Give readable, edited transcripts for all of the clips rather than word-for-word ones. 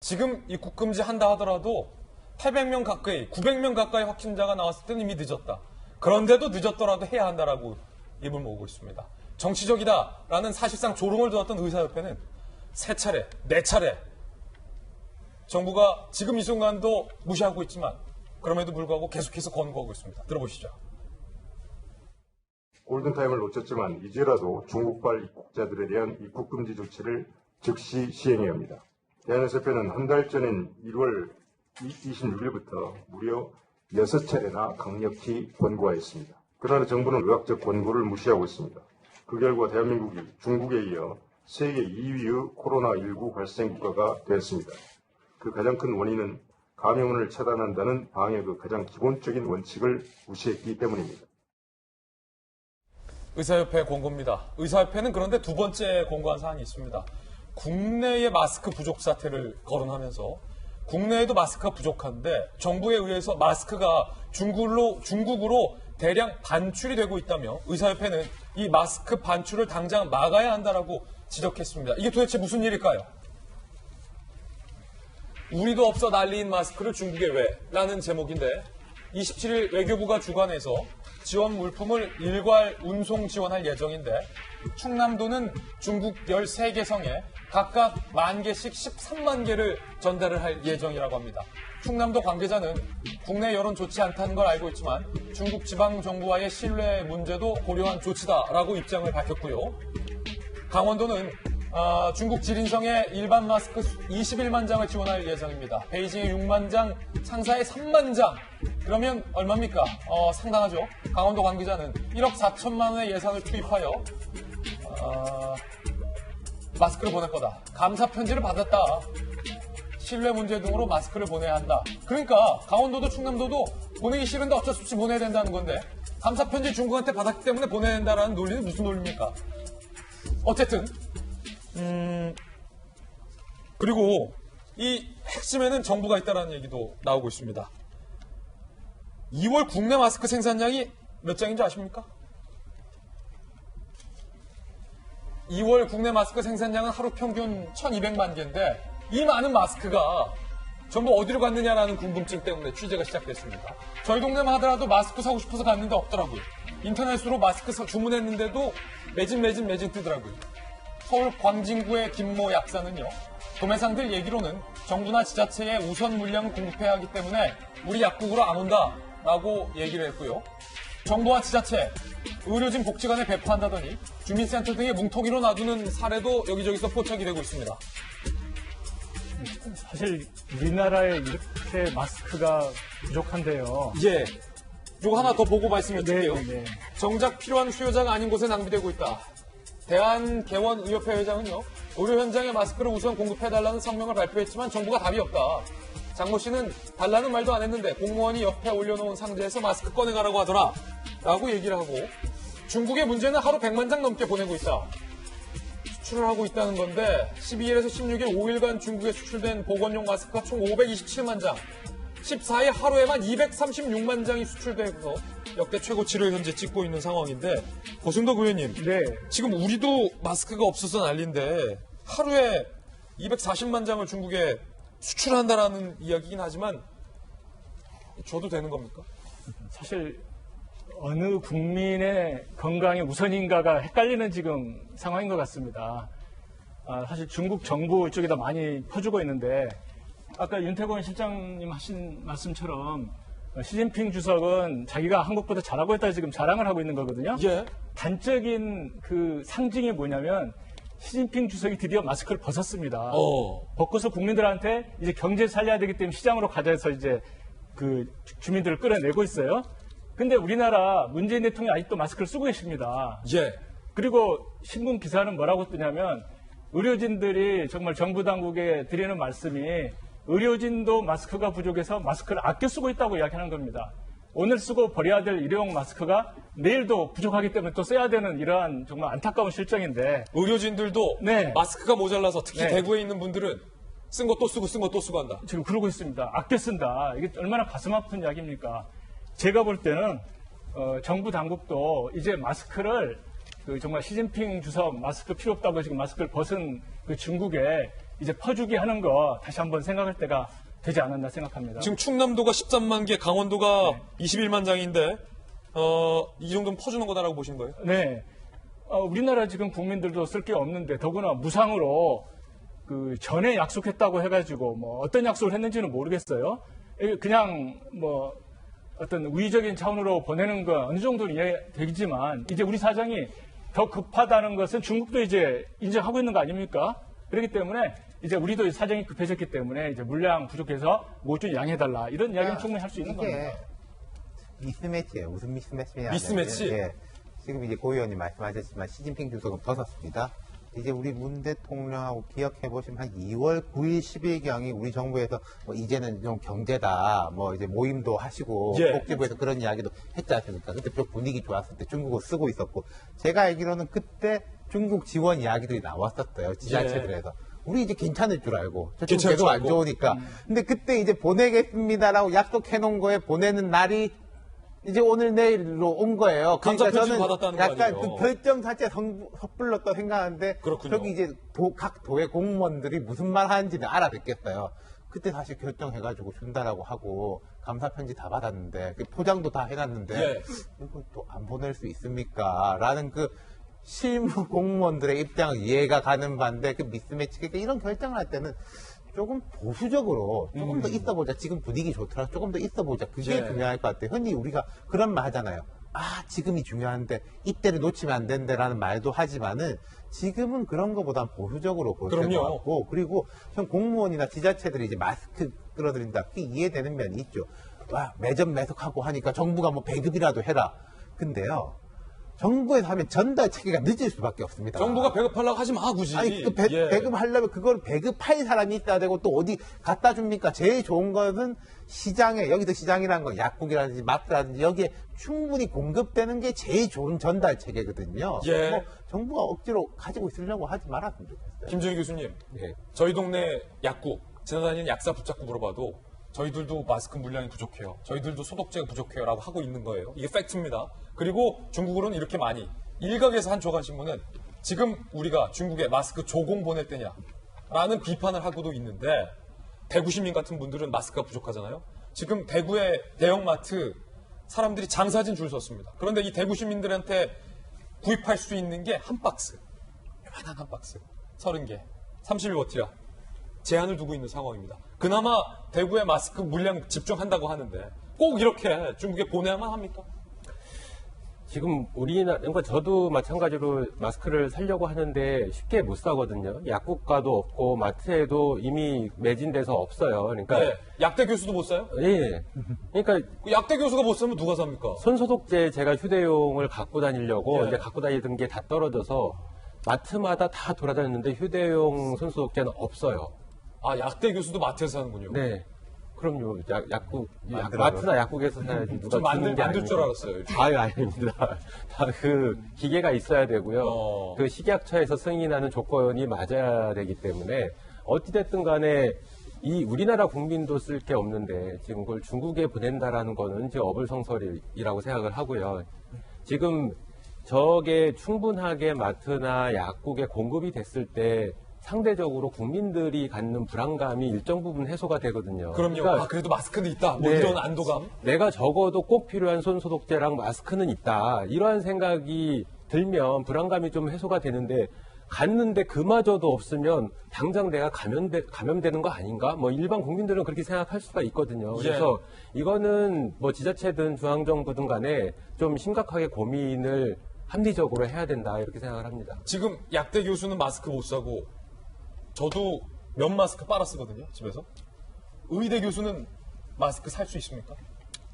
지금 입국 금지한다 하더라도 800명 가까이, 900명 가까이 확진자가 나왔을 때는 이미 늦었다. 그런데도 늦었더라도 해야 한다라고 입을 모으고 있습니다. 정치적이다라는 사실상 조롱을 들었던 의사협회는 세 차례, 네 차례 정부가 지금 이 순간도 무시하고 있지만 그럼에도 불구하고 계속해서 권고하고 있습니다. 들어보시죠. 골든타임을 놓쳤지만 이제라도 중국발 입국자들에 대한 입국 금지 조치를 즉시 시행해야 합니다. 대한의사협회는 한 달 전인 1월 26일부터 무려 6차례나 강력히 권고하였습니다. 그러나 정부는 의학적 권고를 무시하고 있습니다. 그 결과 대한민국이 중국에 이어 세계 2위의 코로나19 발생 국가가 되었습니다. 그 가장 큰 원인은 감염을 차단한다는 방역의 가장 기본적인 원칙을 무시했기 때문입니다. 의사협회 권고입니다. 의사협회는 그런데 두 번째 권고한 사항이 있습니다. 국내의 마스크 부족 사태를 거론하면서 국내에도 마스크가 부족한데 정부에 의해서 마스크가 중국으로 대량 반출이 되고 있다며 의사협회는 이 마스크 반출을 당장 막아야 한다라고 지적했습니다. 이게 도대체 무슨 일일까요? 우리도 없어 난리인 마스크를 중국에 왜? 라는 제목인데 27일 외교부가 주관해서 지원 물품을 일괄 운송 지원할 예정인데 충남도는 중국 13개 성에 각각 10,000개씩 13만 개를 전달을 할 예정이라고 합니다. 충남도 관계자는 국내 여론 좋지 않다는 걸 알고 있지만 중국 지방정부와의 신뢰 문제도 고려한 조치다라고 입장을 밝혔고요. 강원도는 중국 지린성에 일반 마스크 21만 장을 지원할 예정입니다. 베이징에 6만 장, 상사에 3만 장. 그러면 얼마입니까? 상당하죠. 강원도 관계자는 1억 4천만 원의 예산을 투입하여 마스크를 보낼 거다. 감사 편지를 받았다. 신뢰 문제 등으로 마스크를 보내야 한다. 그러니까 강원도도 충남도도 보내기 싫은데 어쩔 수 없이 보내야 된다는 건데 감사 편지 중국한테 받았기 때문에 보내야 된다라는 논리는 무슨 논리입니까? 어쨌든 그리고 이 핵심에는 정부가 있다는 얘기도 나오고 있습니다. 2월 국내 마스크 생산량이 몇 장인지 아십니까? 2월 국내 마스크 생산량은 하루 평균 1,200만 개인데 이 많은 마스크가 전부 어디로 갔느냐라는 궁금증 때문에 취재가 시작됐습니다. 저희 동네만 하더라도 마스크 사고 싶어서 갔는데 없더라고요. 인터넷으로 마스크 주문했는데도 매진 뜨더라고요. 서울 광진구의 김모 약사는요. 도매상들 얘기로는 정부나 지자체에 우선 물량을 공급해야 하기 때문에 우리 약국으로 안 온다라고 얘기를 했고요. 정부와 지자체, 의료진 복지관에 배포한다더니 주민센터 등에 뭉텅이로 놔두는 사례도 여기저기서 포착이 되고 있습니다. 사실 우리나라에 이렇게 마스크가 부족한데요. 예. 이거 하나 더 보고 말씀해 드릴게요. 네. 정작 필요한 수요자가 아닌 곳에 낭비되고 있다. 대한개원의협회 회장은요. 의료 현장에 마스크를 우선 공급해달라는 성명을 발표했지만 정부가 답이 없다. 장모 씨는 달라는 말도 안 했는데 공무원이 옆에 올려놓은 상자에서 마스크 꺼내가라고 하더라. 라고 얘기를 하고 중국의 문제는 하루 100만 장 넘게 보내고 있다. 수출을 하고 있다는 건데 12일에서 16일 5일간 중국에 수출된 보건용 마스크가 총 527만 장. 14일 하루에만 236만 장이 수출돼서 역대 최고치를 현재 찍고 있는 상황인데 고승덕 의원님, 네. 지금 우리도 마스크가 없어서 난리인데 하루에 240만 장을 중국에 수출한다라는 이야기긴 하지만 줘도 되는 겁니까? 사실 어느 국민의 건강이 우선인가가 헷갈리는 지금 상황인 것 같습니다. 사실 중국 정부 쪽에다 많이 퍼주고 있는데 아까 윤태권 실장님 하신 말씀처럼 시진핑 주석은 자기가 한국보다 잘하고 있다 지금 자랑을 하고 있는 거거든요. 예. 단적인 그 상징이 뭐냐면 시진핑 주석이 드디어 마스크를 벗었습니다. 벗고서 국민들한테 이제 경제 살려야 되기 때문에 시장으로 가자 해서 이제 그 주민들을 끌어내고 있어요. 근데 우리나라 문재인 대통령이 아직도 마스크를 쓰고 계십니다. 예. 그리고 신문 기사는 뭐라고 뜨냐면 의료진들이 정말 정부 당국에 드리는 말씀이 의료진도 마스크가 부족해서 마스크를 아껴 쓰고 있다고 이야기하는 겁니다. 오늘 쓰고 버려야 될 일회용 마스크가 내일도 부족하기 때문에 또 써야 되는 이러한 정말 안타까운 실정인데 의료진들도 네. 마스크가 모자라서 특히 네. 대구에 있는 분들은 쓴 거 또 쓰고 쓴 거 또 쓰고 한다. 지금 그러고 있습니다. 아껴 쓴다. 이게 얼마나 가슴 아픈 이야기입니까? 제가 볼 때는 정부 당국도 이제 마스크를 정말 시진핑 주석 마스크 필요 없다고 지금 마스크를 벗은 그 중국에 이제 퍼주기 하는 거 다시 한번 생각할 때가 되지 않았나 생각합니다. 지금 충남도가 13만 개, 강원도가 21만 장인데 이 정도면 퍼주는 거다라고 보시는 거예요? 네. 우리나라 지금 국민들도 쓸 게 없는데 더구나 무상으로 그 전에 약속했다고 해가지고 뭐 어떤 약속을 했는지는 모르겠어요. 그냥 뭐 어떤 우의적인 차원으로 보내는 건 어느 정도는 이해되지만 이제 우리 사정이 더 급하다는 것은 중국도 이제 인정하고 있는 거 아닙니까? 그렇기 때문에 이제 우리도 사정이 급해졌기 때문에 이제 물량 부족해서 뭐 좀 양해해달라 이런 이야기는 충분히 할 수 있는 겁니다. 미스매치예요. 무슨 미스매치냐? 미스매치? 예. 지금 이제 고 의원님 말씀하셨지만 시진핑 주석은 벗었습니다. 이제 우리 문 대통령하고 기억해 보시면 한 2월 9일, 10일경이 우리 정부에서 뭐 이제는 좀 경제다, 뭐 이제 모임도 하시고 예. 복지부에서 그런 이야기도 했지 않습니까? 그때 좀 분위기 좋았을 때 중국어 쓰고 있었고 제가 알기로는 그때 중국 지원 이야기들이 나왔었어요. 지자체들에서. 우리 이제 괜찮을 줄 알고 저쪽 괜찮을 계속 줄 안 알고. 좋으니까. 근데 그때 이제 보내겠습니다라고 약속해 놓은 거에 보내는 날이 이제 오늘 내일로 온 거예요. 감사 그러니까 편지를 저는 받았다는 거 약간 아니에요? 그 결정 자체가 섣불렀다 생각하는데 그렇군요. 저기 이제 각 도의 공무원들이 무슨 말 하는지는 알아듣겠어요. 그때 다시 결정해가지고 준다라고 하고 감사 편지 다 받았는데 그 포장도 다 해놨는데 예. 이거 또 안 보낼 수 있습니까? 라는 그 실무 공무원들의 입장은 이해가 가는 반대 그 미스매치 그러니까 이런 결정을 할 때는 조금 보수적으로 조금 더 있어보자. 지금 분위기 좋더라. 조금 더 있어보자. 그게 예. 중요할 것 같아요. 흔히 우리가 그런 말 하잖아요. 아, 지금이 중요한데 이때를 놓치면 안 된다라는 말도 하지만은 지금은 그런 것보단 보수적으로 볼 것 그럼요. 같고 그리고 전 공무원이나 지자체들이 이제 마스크 끌어들인다. 그게 이해되는 면이 있죠. 와, 매점 매석하고 하니까 정부가 뭐 배급이라도 해라. 근데요. 정부에서 하면 전달 체계가 늦을 수밖에 없습니다. 정부가 배급하려고 하지 마, 굳이. 아니, 그 예. 배급하려면 그걸 배급할 사람이 있어야 되고 또 어디 갖다 줍니까? 제일 좋은 것은 시장에, 여기서 시장이라는 건 약국이라든지 마트라든지 여기에 충분히 공급되는 게 제일 좋은 전달 체계거든요. 예. 뭐 정부가 억지로 가지고 있으려고 하지 말았으면 좋겠어요. 김준희 교수님, 예. 저희 동네 약국, 지나다니는 약사 붙잡고 물어봐도 저희들도 마스크 물량이 부족해요. 저희들도 소독제가 부족해요. 라고 하고 있는 거예요. 이게 팩트입니다. 그리고 중국으로는 이렇게 많이. 일각에서 한 조간신문은 지금 우리가 중국에 마스크 조공 보낼 때냐 라는 비판을 하고도 있는데 대구 시민 같은 분들은 마스크가 부족하잖아요. 지금 대구의 대형마트 사람들이 장사진 줄 섰습니다. 그런데 이 대구 시민들한테 구입할 수 있는 게 한 박스. 요만한 한 박스. 30개. 30일 버티라. 제한을 두고 있는 상황입니다. 그나마 대구에 마스크 물량 집중한다고 하는데 꼭 이렇게 중국에 보내야만 합니까? 지금 우리나라, 그러니까 저도 마찬가지로 마스크를 사려고 하는데 쉽게 못 사거든요. 약국가도 없고 마트에도 이미 매진돼서 없어요. 그러니까 네. 약대 교수도 못 사요? 예. 그러니까 그 약대 교수가 못 사면 누가 삽니까? 손소독제 제가 휴대용을 갖고 다니려고 예. 이제 갖고 다니던 게 다 떨어져서 마트마다 다 돌아다녔는데 휴대용 손소독제는 없어요. 아, 약대 교수도 마트에서 사는군요. 네. 그럼요. 약국, 만들어요. 마트나 약국에서 사야지 누가 좀 주는 게 만들 줄 아니고. 알았어요. 아유, 아닙니다. 다 그 기계가 있어야 되고요. 어. 그 식약처에서 승인하는 조건이 맞아야 되기 때문에 어찌됐든 간에 이 우리나라 국민도 쓸 게 없는데 지금 그걸 중국에 보낸다라는 거는 이제 어불성설이라고 생각을 하고요. 지금 저게 충분하게 마트나 약국에 공급이 됐을 때 상대적으로 국민들이 갖는 불안감이 일정 부분 해소가 되거든요. 그럼요. 그러니까 아, 그래도 마스크는 있다. 뭐 네. 이런 안도감. 내가 적어도 꼭 필요한 손소독제랑 마스크는 있다. 이러한 생각이 들면 불안감이 좀 해소가 되는데 갔는데 그마저도 없으면 당장 내가 감염되는 거 아닌가? 뭐 일반 국민들은 그렇게 생각할 수가 있거든요. 그래서 이거는 뭐 지자체든 중앙정부든 간에 좀 심각하게 고민을 합리적으로 해야 된다. 이렇게 생각을 합니다. 지금 약대 교수는 마스크 못 사고 저도 면 마스크 빨아 쓰거든요. 집에서. 의대 교수는 마스크 살 수 있습니까?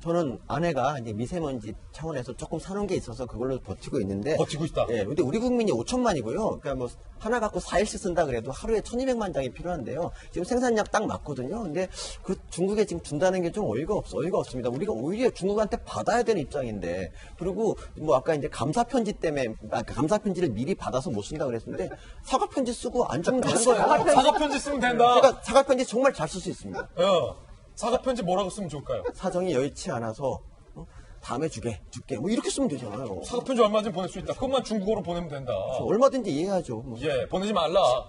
저는 아내가 이제 미세먼지 차원에서 조금 사놓은 게 있어서 그걸로 버티고 있는데. 버티고 있다. 예, 근데 우리 국민이 5천만이고요. 그러니까 뭐 하나 갖고 4일씩 쓴다 그래도 하루에 1200만 장이 필요한데요. 지금 생산량 딱 맞거든요. 근데 그 중국에 지금 준다는 게 좀 어이가 없습니다. 우리가 오히려 중국한테 받아야 되는 입장인데. 그리고 뭐 아까 이제 감사 편지 때문에 감사 편지를 미리 받아서 못 쓴다 그랬는데 사과 편지 쓰고 안 주면 되는 거예요. 사과 편지 쓰면 된다. 제가 사과 편지 정말 잘 쓸 수 있습니다. 사과 편지 뭐라고 쓰면 좋을까요? 사정이 여의치 않아서 다음에 줄게 뭐 이렇게 쓰면 되잖아요. 사과 편지 얼마든지 보낼 수 있다. 그것만 중국어로 보내면 된다. 얼마든지 이해하죠. 뭐. 예, 보내지 말라.